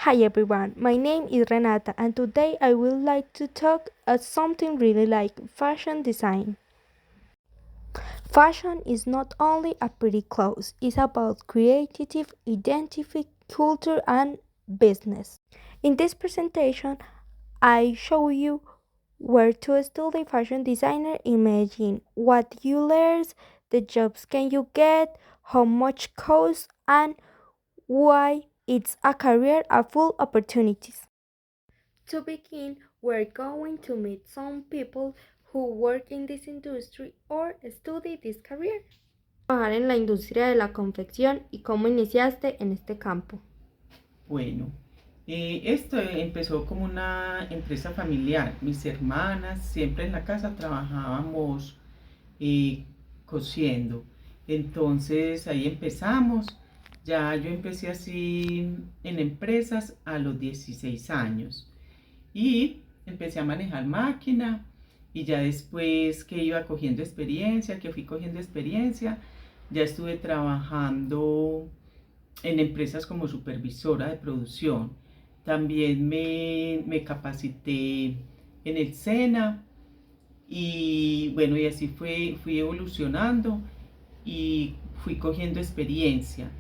Hi everyone, my name is Renata and today I would like to talk about something really like fashion design. Fashion is not only a pretty clothes, it's about creative identity, culture and business. In this presentation, I show you where to study fashion designer. Imagine what you learn, the jobs can you get, how much costs and why it's a career of full opportunities. To begin, we're going to meet some people who work in this industry or study this career. Trabajar en la industria de la confección y cómo iniciaste en este campo. Bueno, esto empezó como una empresa familiar. Mis hermanas siempre en la casa trabajábamos cosiendo. Entonces ahí empezamos. Ya yo empecé así en empresas a los 16 años y empecé a manejar máquina y ya después que iba cogiendo experiencia, que fui cogiendo experiencia, ya estuve trabajando en empresas como supervisora de producción. También me capacité en el SENA y bueno, y así fui evolucionando y fui cogiendo experiencia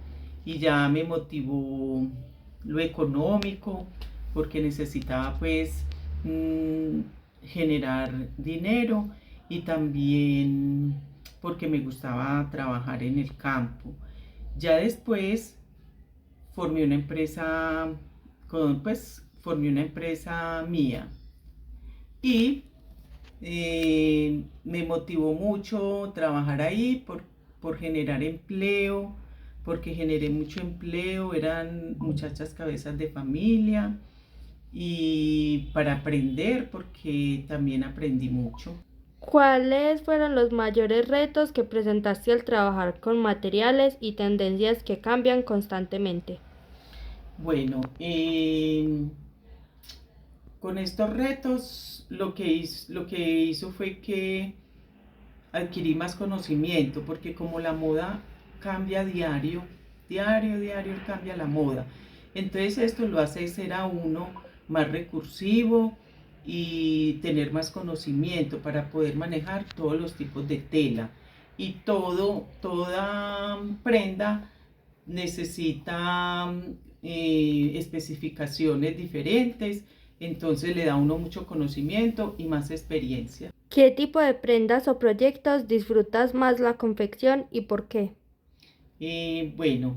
y ya me motivó lo económico porque necesitaba pues generar dinero y también porque me gustaba trabajar en el campo. Ya después formé una empresa formé una empresa mía y me motivó mucho trabajar ahí por generar empleo, porque generé mucho empleo, eran muchachas cabezas de familia y para aprender, porque también aprendí mucho. ¿Cuáles fueron los mayores retos que presentaste al trabajar con materiales y tendencias que cambian constantemente? Bueno, con estos retos lo que hizo fue que adquirí más conocimiento, porque como la moda cambia diario, diario cambia la moda. Entonces esto lo hace ser a uno más recursivo y tener más conocimiento para poder manejar todos los tipos de tela. Y toda prenda necesita especificaciones diferentes, entonces le da a uno mucho conocimiento y más experiencia. ¿Qué tipo de prendas o proyectos disfrutas más la confección y por qué? Bueno,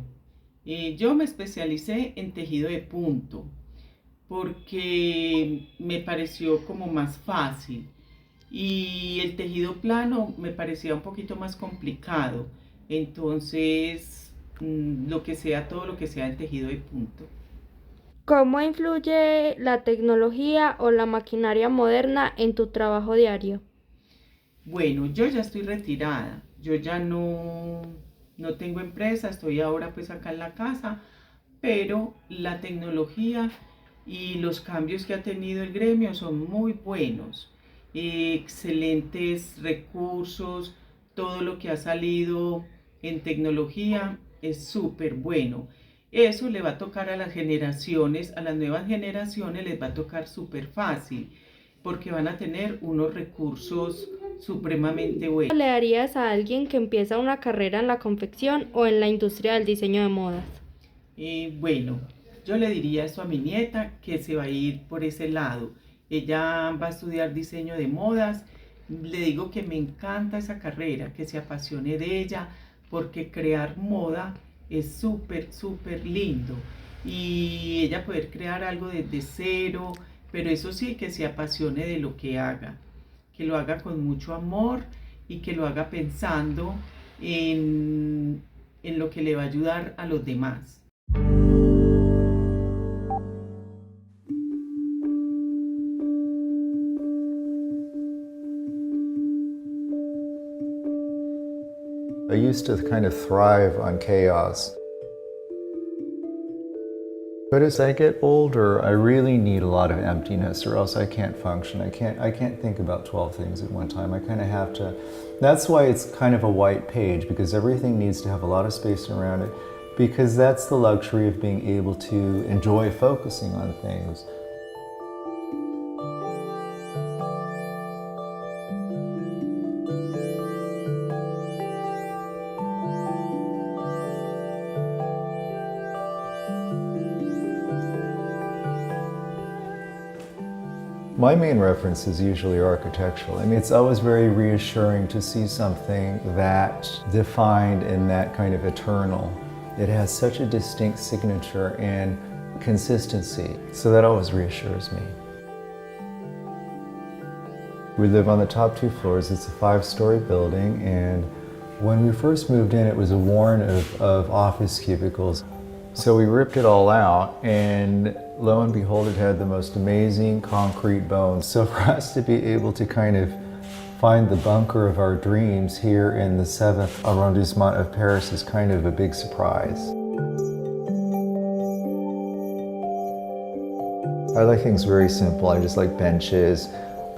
yo me especialicé en tejido de punto porque me pareció como más fácil y el tejido plano me parecía un poquito más complicado. Entonces, todo lo que sea el tejido de punto. ¿Cómo influye la tecnología o la maquinaria moderna en tu trabajo diario? Bueno, yo ya estoy retirada, yo ya no tengo empresa, estoy ahora pues acá en la casa, pero la tecnología y los cambios que ha tenido el gremio son muy buenos. Excelentes recursos, todo lo que ha salido en tecnología es súper bueno. Eso le va a tocar a las generaciones, a las nuevas generaciones les va a tocar súper fácil, porque van a tener unos recursos supremamente ¿Qué buenos. le darías a alguien que empieza una carrera en la confección o en la industria del diseño de modas? Bueno, yo le diría esto a mi nieta, que se va a ir por ese lado. Ella va a estudiar diseño de modas. Le digo que me encanta esa carrera, que se apasione de ella, porque crear moda es súper lindo. Y ella poder crear algo desde cero, pero eso sí, que se apasione de lo que lo haga con mucho amor y que lo haga pensando en lo que le va a ayudar a los demás. I used to kind of thrive on chaos. But as I get older, I really need a lot of emptiness or else I can't function. I can't think about 12 things at one time. I kind of have to. That's why it's kind of a white page, because everything needs to have a lot of space around it. because that's the luxury of being able to enjoy focusing on things. My main reference is usually architectural. I mean, it's always very reassuring to see something that defined and that kind of eternal. It has such a distinct signature and consistency, so that always reassures me. We live on the top 2 floors. It's a 5-story building, and when we first moved in, it was a warren of office cubicles. So we ripped it all out, and lo and behold, it had the most amazing concrete bones. So for us to be able to kind of find the bunker of our dreams here in the 7th arrondissement of Paris is kind of a big surprise. I like things very simple. I just like benches.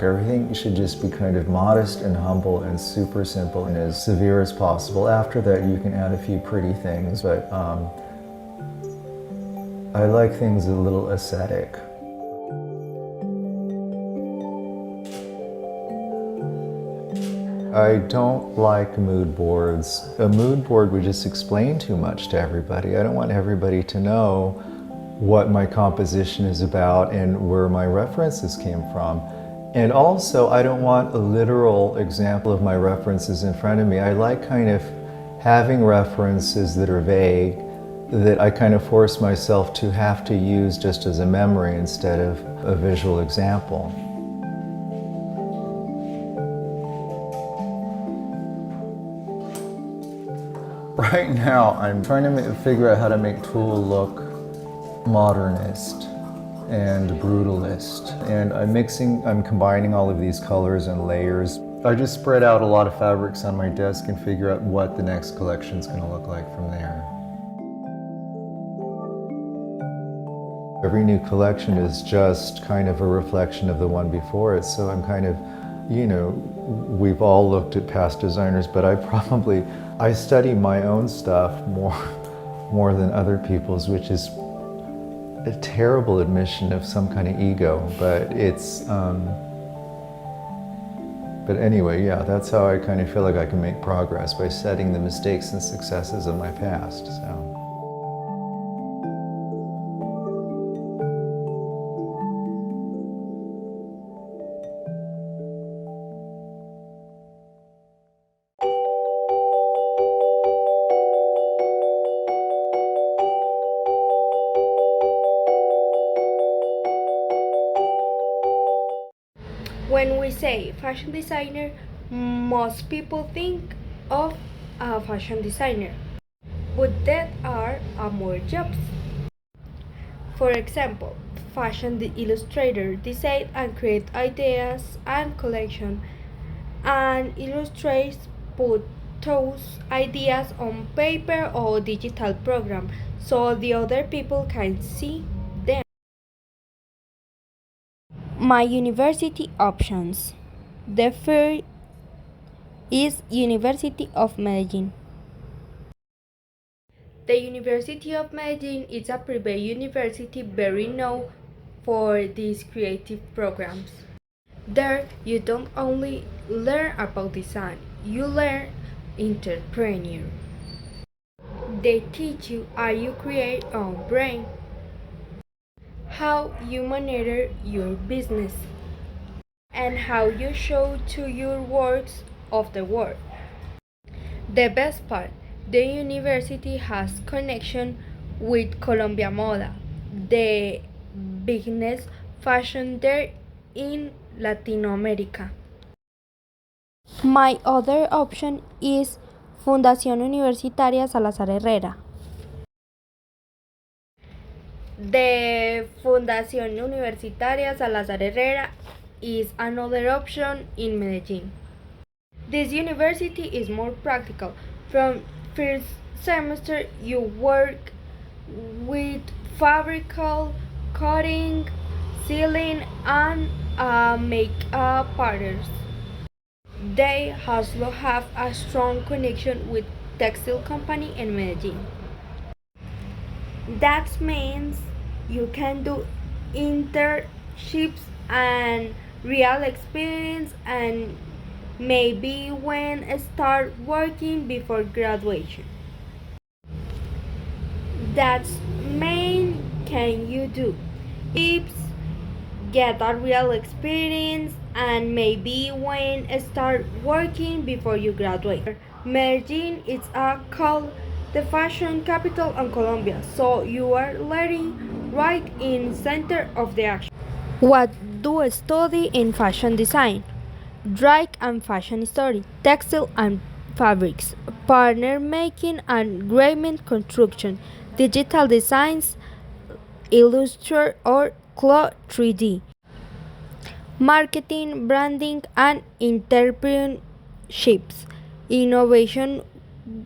Everything should just be kind of modest and humble and super simple and as severe as possible. After that, you can add a few pretty things, but I like things a little ascetic. I don't like mood boards. A mood board would just explain too much to everybody. I don't want everybody to know what my composition is about and where my references came from. And also, I don't want a literal example of my references in front of me. I like kind of having references that are vague, that I kind of force myself to have to use just as a memory instead of a visual example. Right now, I'm trying to figure out how to make Tool look modernist and brutalist. And I'm combining all of these colors and layers. I just spread out a lot of fabrics on my desk and figure out what the next collection is going to look like from there. Every new collection is just kind of a reflection of the one before it. So I'm kind of, we've all looked at past designers, but I study my own stuff more than other people's, which is a terrible admission of some kind of ego, but but anyway, yeah, that's how I kind of feel like I can make progress, by studying the mistakes and successes of my past. So. When we say fashion designer, most people think of a fashion designer, but there are more jobs. For example, fashion illustrator design and create ideas and collection, and illustrators put those ideas on paper or digital program so the other people can see them. My university options. The first is University of Medellin. The University of Medellin is a private university very known for these creative programs. There, you don't only learn about design, you learn entrepreneur. They teach you how you create your own brain, how you manage your business, and how you show to your works of the world. The best part, the university has connection with Colombia Moda, the biggest fashion there in Latin America. My other option is Fundación Universitaria Salazar Herrera. The Fundación Universitaria Salazar Herrera is another option in Medellin. This university is more practical. From first semester you work with fabrical, cutting, sealing, and makeup patterns. They also have a strong connection with textile company in Medellin. That means you can do internships and real experience and maybe when start working before graduation. That's main can you do tips, get a real experience and maybe when start working before you graduate. Medellin is called the fashion capital of Colombia, so you are learning right in center of the action. What do I study in fashion design? Dry and fashion story, textile and fabrics, partner making and garment construction, digital designs, Illustrator or Cloud 3D, marketing, branding, and internships, innovation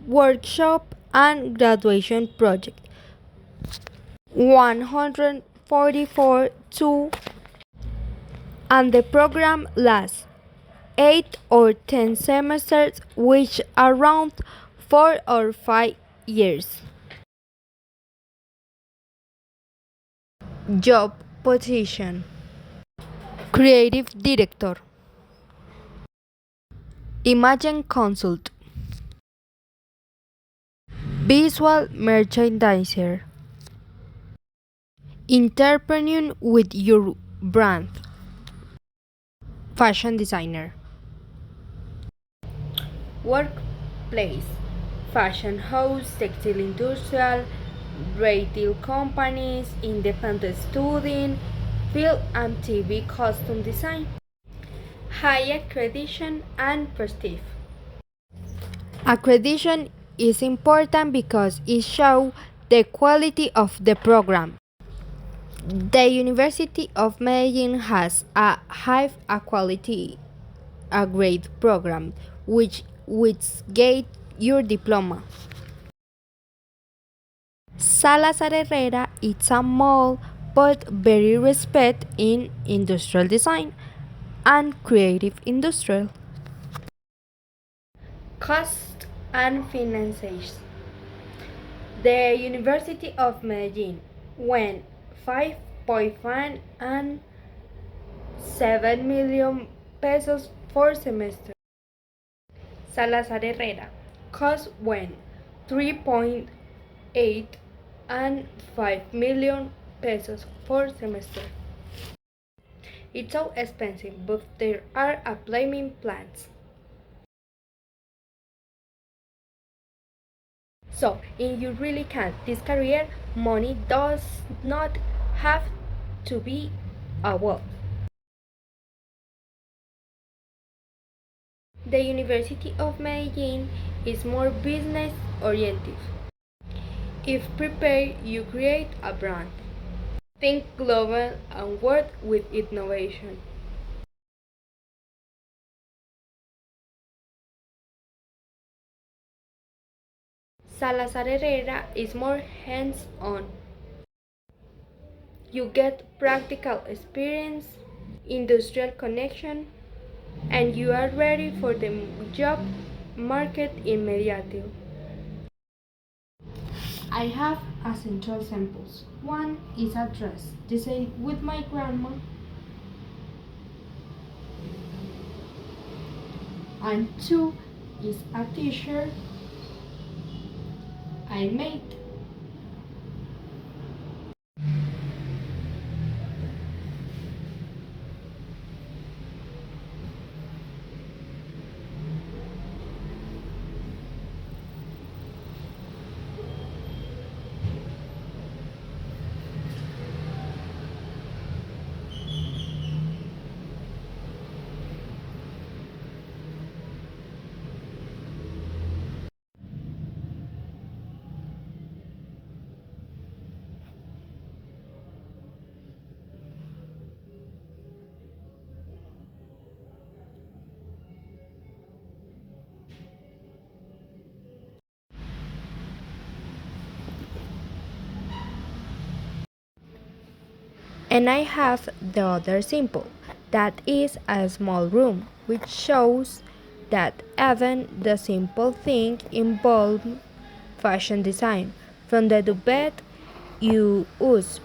workshop, and graduation project. 144 2 and the program lasts 8 or 10 semesters, which are around 4 or 5 years. Job position: Creative Director, Imagine Consult, Visual Merchandiser, Entrepreneur with your brand, Fashion Designer. Workplace: Fashion house, textile industrial, retail companies, independent student, film and TV costume design. High accreditation and prestige. Accreditation is important because it shows the quality of the program. The University of Medellin has a high quality a grade program which get your diploma. Salazar Herrera is a small but very respected in industrial design and creative industrial. Cost and finances. The University of Medellin went 5.5 and 7 million pesos for semester. Salazar Herrera cost went 3.8 and 5 million pesos for semester. It's so expensive, but there are employment plans. So, if you really can this career, money does not have to be a wealth. The University of Medellin is more business oriented. If prepared, you create a brand. Think global and work with innovation. Salazar Herrera is more hands-on. You get practical experience, industrial connection, and you are ready for the job market immediately. I have essential samples. One is a dress designed with my grandma, and two is a t-shirt I made. And I have the other symbol, that is a small room, which shows that even the simple thing involves fashion design, from the duvet you use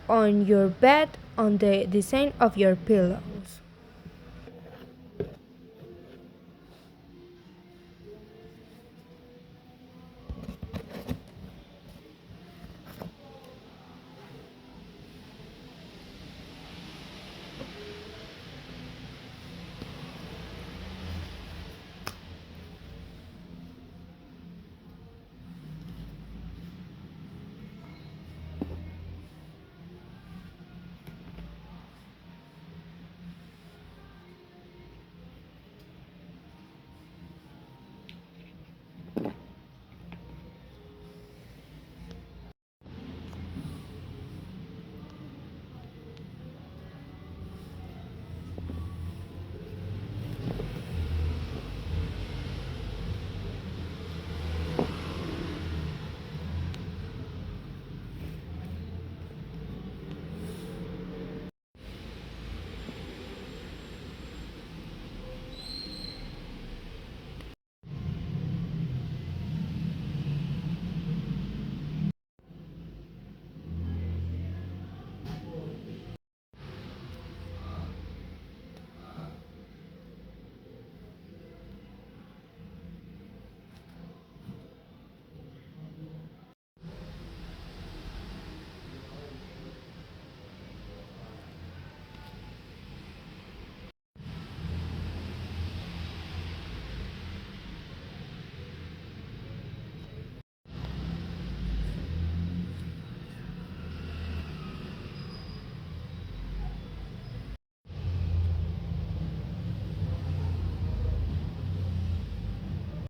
on your bed on the design of your pillows.